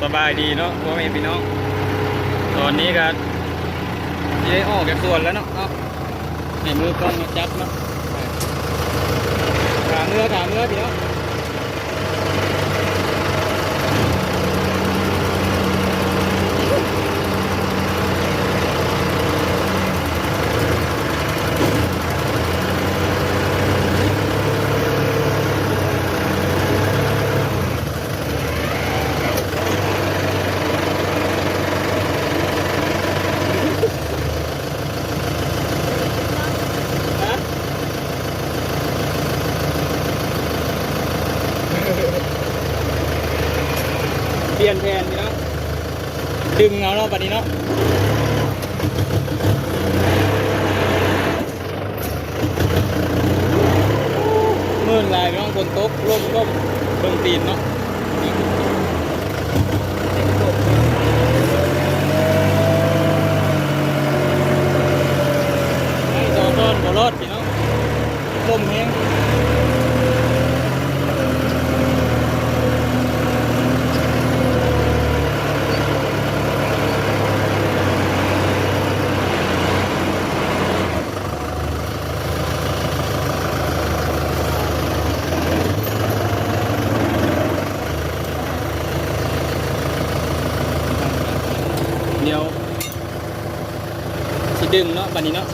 สบายดีเนาะพ่อแม่พี่น้องตอนนี้ก็ได้ออกจากสวนแล้วเนาะในมือกล้องมาจับเนาะขาเนื้อพี่น้องเปลี่ยนแผนพี่น้องดึงเอาเนาะบัดนี้เนาะมื่นลายพี่น้องบนโต๊ะร่มเบิ่งตีนเนาะตอนบ่รอดพี่น้องร่มแห้งเดี๋ยวสิดึงเนาะบัดนี้เนาะ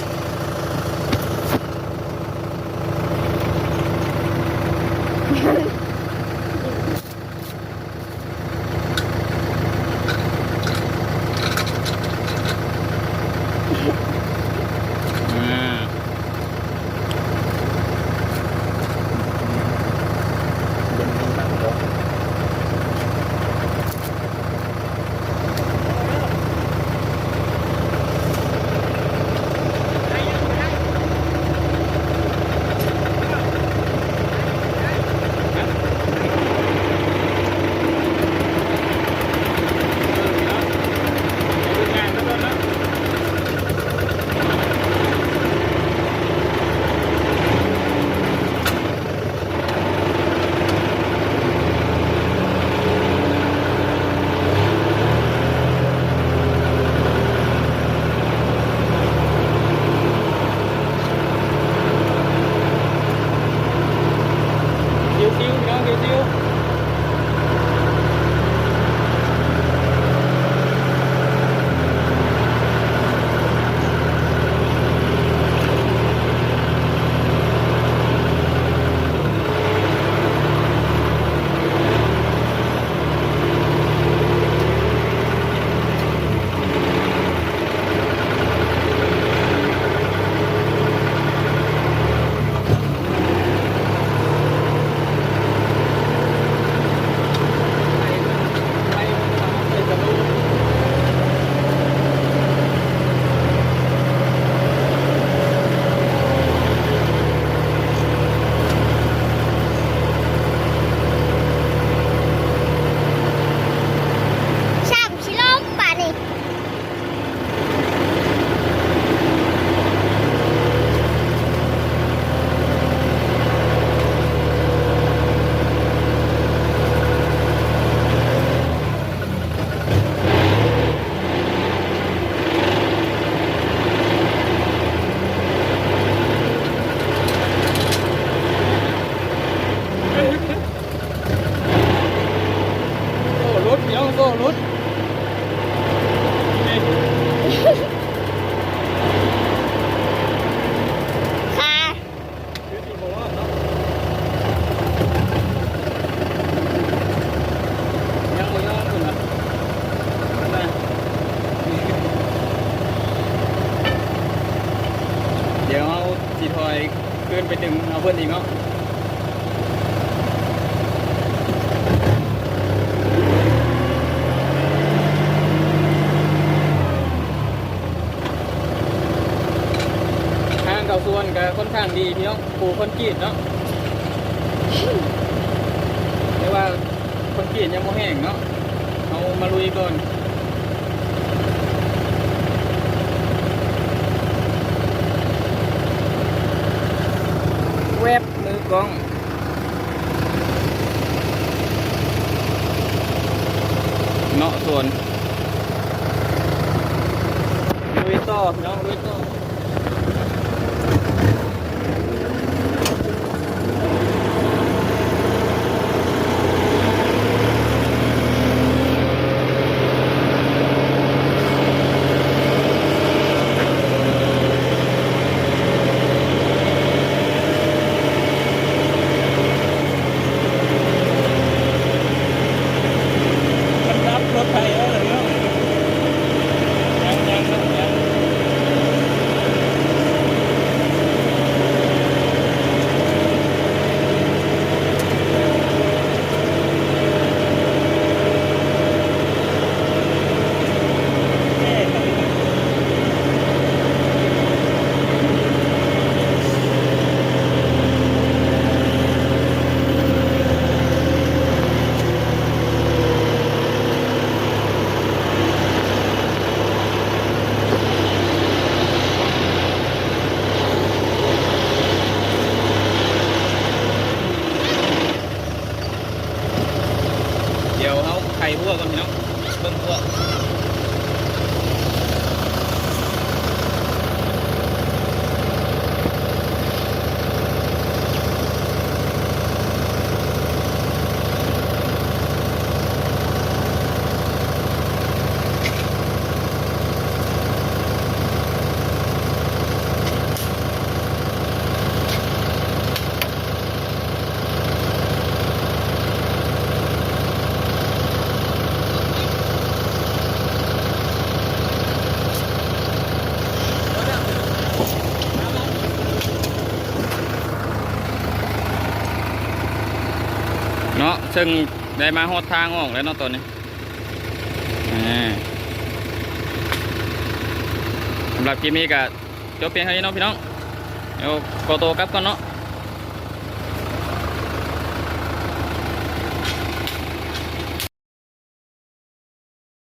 เดี๋ยวเอาสีทอยขึ้นไปดึงเอาเพื่อนอีกเนาะทางเก่าส่วนก็ค่อนข้างดีพี่น้องปูคอนกรีตเนาะเรียกว่าคอนกรีตยังไม่แห้งเนาะเอามาลุยก่อนเว็บมือกล้อง เ เนาะส่วนลุยต่อพี่น้องลุยต่อรถไฟเออเนาะยังเดี๋ยวเอาไข่พวกกันพี่น้องเบิ่งพวกเนาะซึ่งได้มาฮอดทางออกแล้วเนาะตัวนี้สำหรับคลิปนี้ก็จบเพียงเท่านี้เนาะพี่น้องเดี๋ยวขอตัวกลับก่อนเนาะ